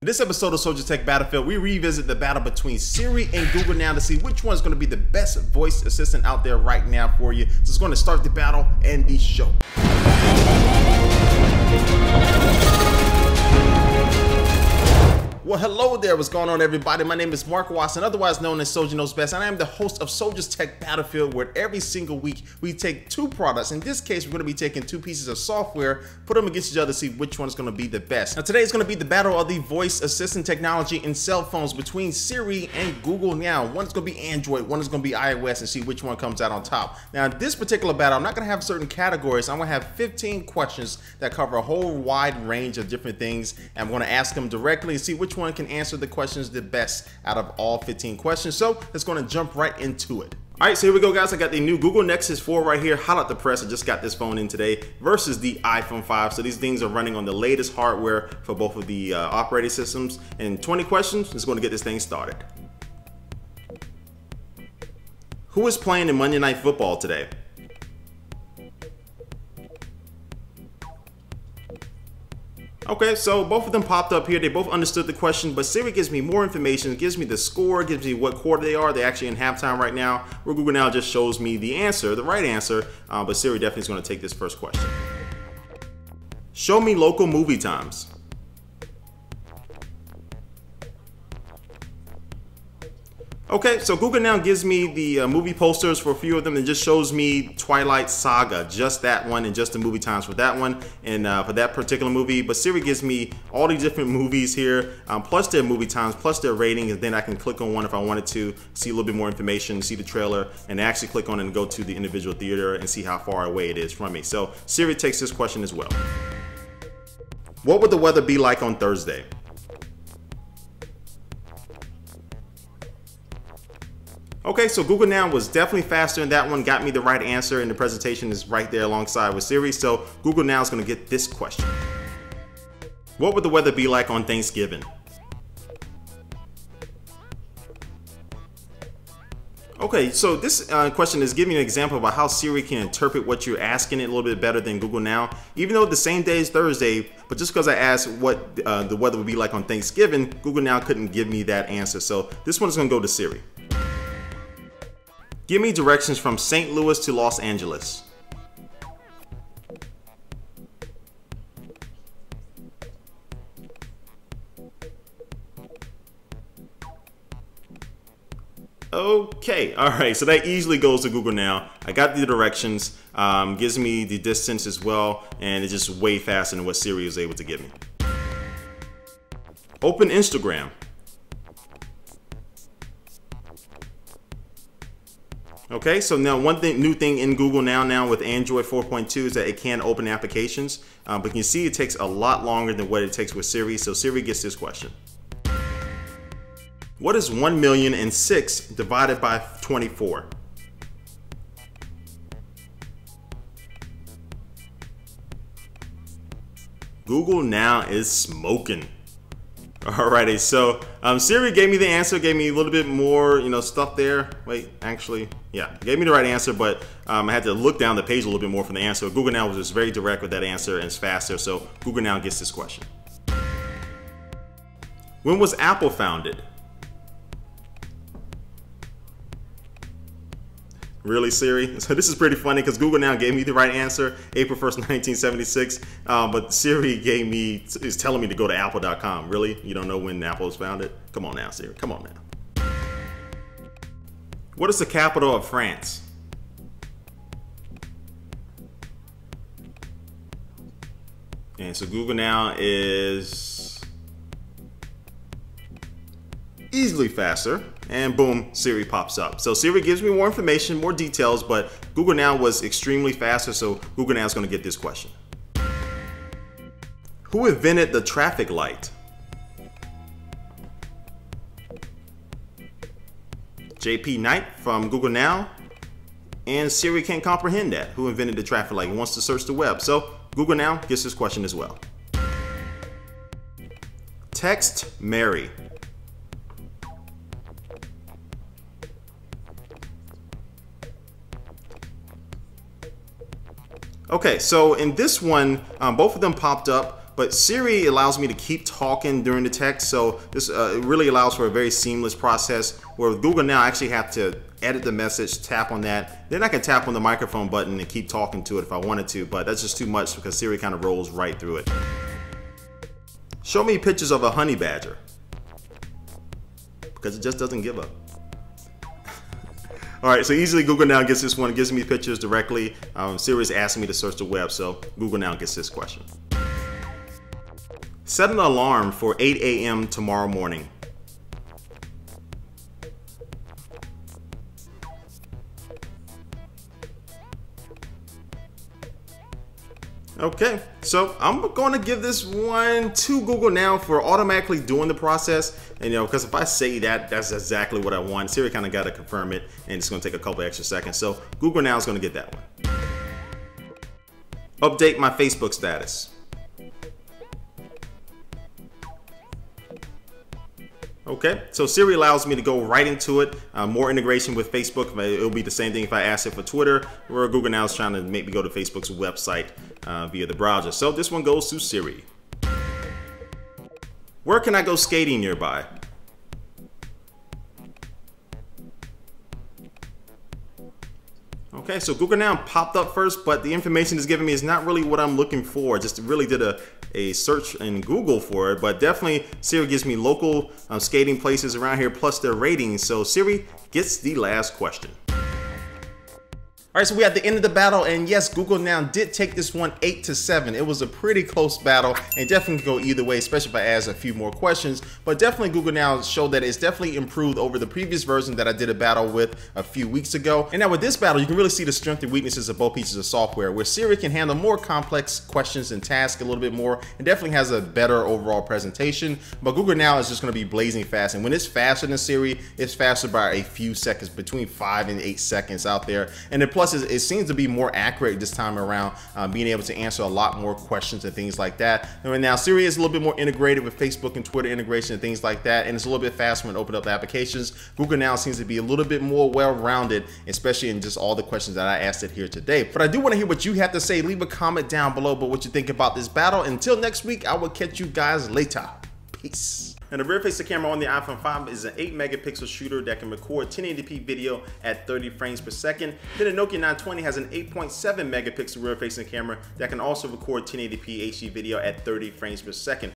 In this episode of Soldier Tech Battlefield, we revisit the battle between Siri and Google now to see which one is going to be the best voice assistant out there right now for you. So it's going to start the battle and the show. Well, hello there. What's going on, everybody? My name is Mark Watson, otherwise known as Soldier Knows Best, and I am the host of Soldier's Tech Battlefield, where every single week we take two products. In this case, we're going to be taking two pieces of software, put them against each other to see which one is going to be the best. Now, today is going to be the battle of the voice assistant technology in cell phones between Siri and Google now. One is going to be Android, one is going to be iOS, and see which one comes out on top. Now, in this particular battle, I'm not going to have certain categories. I'm going to have 15 questions that cover a whole wide range of different things, and I'm going to ask them directly and see which one can answer the questions the best out of all 15 questions. So let's going to jump right into it. All right, so here we go, guys. I got the new Google Nexus 4 right here, hot out the press. I just got this phone in today versus the iPhone 5. So these things are running on the latest hardware for both of the operating systems. And 20 questions is going to get this thing started. Who is playing in Monday Night Football today? Okay, so both of them popped up here. They both understood the question, but Siri gives me more information. It gives me the score, gives me what quarter they are. They're actually in halftime right now, where Google now just shows me the answer, the right answer, but Siri definitely is going to take this first question. Show me local movie times. Okay, so Google now gives me the movie posters for a few of them and just shows me Twilight Saga, just that one, and just the movie times for that one and for that particular movie. But Siri gives me all these different movies here, plus their movie times, plus their rating, and then I can click on one if I wanted to see a little bit more information, see the trailer, and actually click on it and go to the individual theater and see how far away it is from me. So Siri takes this question as well. What would the weather be like on Thursday? Okay, so Google now was definitely faster in that one, got me the right answer, and the presentation is right there alongside with Siri. So Google now is going to get this question. What would the weather be like on Thanksgiving? Okay, so this question is giving an example about how Siri can interpret what you're asking it a little bit better than Google now. Even though the same day is Thursday, but just because I asked what the weather would be like on Thanksgiving, Google now couldn't give me that answer. So this one is going to go to Siri. Give me directions from St. Louis to Los Angeles. Okay, all right, so that easily goes to Google now. I got the directions, gives me the distance as well, and it's just way faster than what Siri is able to give me. Open Instagram. Okay, so now new thing in Google now with Android 4.2 is that it can open applications, but you can see it takes a lot longer than what it takes with Siri. So Siri gets this question. What is 1,000,006 divided by 24? Google now is smoking. Alrighty, so Siri gave me the answer, gave me a little bit more, stuff there. Wait, actually, yeah, gave me the right answer, but I had to look down the page a little bit more for the answer. Google now was just very direct with that answer, and it's faster, so Google now gets this question. When was Apple founded? Really, Siri? So this is pretty funny because Google now gave me the right answer, April 1st, 1976, but Siri is telling me to go to apple.com. Really? You don't know when Apple was founded? Come on now, Siri. Come on now. What is the capital of France? And so Google now is easily faster, and boom, Siri pops up. So Siri gives me more information, more details, but Google now was extremely faster, so Google now is going to get this question. Who invented the traffic light? JP Knight from Google Now, and Siri can't comprehend that. Who invented the traffic light? He wants to search the web. So Google Now gets this question as well. Text Mary. Okay, so in this one, both of them popped up. But Siri allows me to keep talking during the text, so this it really allows for a very seamless process. Where with Google Now, I actually have to edit the message, tap on that, then I can tap on the microphone button and keep talking to it if I wanted to, but that's just too much because Siri kind of rolls right through it. Show me pictures of a honey badger, because it just doesn't give up. All right, so easily Google Now gets this one. It gives me pictures directly. Siri's asking me to search the web, so Google Now gets this question. Set an alarm for 8 a.m. tomorrow morning. Okay, so I'm going to give this one to Google Now for automatically doing the process. And because if I say that, that's exactly what I want. Siri kind of got to confirm it, and it's going to take a couple extra seconds. So Google Now is going to get that one. Update my Facebook status. Okay, so Siri allows me to go right into it. More integration with Facebook. It'll be the same thing if I ask it for Twitter, where Google Now is trying to make me go to Facebook's website via the browser. So this one goes to Siri. Where can I go skating nearby? Okay, so Google Now popped up first, but the information it's giving me is not really what I'm looking for. Just really did a search in Google for it, but definitely Siri gives me local skating places around here plus their ratings. So Siri gets the last question. All right, so we're at the end of the battle, and yes, Google Now did take this one 8-7. It was a pretty close battle, and definitely go either way, especially if I ask a few more questions. But definitely Google Now showed that it's definitely improved over the previous version that I did a battle with a few weeks ago. And now with this battle, you can really see the strengths and weaknesses of both pieces of software, where Siri can handle more complex questions and tasks a little bit more, and definitely has a better overall presentation. But Google Now is just going to be blazing fast, and when it's faster than Siri, it's faster by a few seconds, between 5 and 8 seconds out there. And then plus it seems to be more accurate this time around, being able to answer a lot more questions and things like that. And now Siri is a little bit more integrated with Facebook and Twitter integration and things like that, and it's a little bit faster when open up applications. Google Now seems to be a little bit more well-rounded, especially in just all the questions that I asked it here today. But I do want to hear what you have to say. Leave a comment down below about what you think about this battle. Until next week, I will catch you guys later. Peace. And the rear-facing camera on the iPhone 5 is an 8-megapixel shooter that can record 1080p video at 30 frames per second. Then the Nokia 920 has an 8.7 megapixel rear-facing camera that can also record 1080p HD video at 30 frames per second.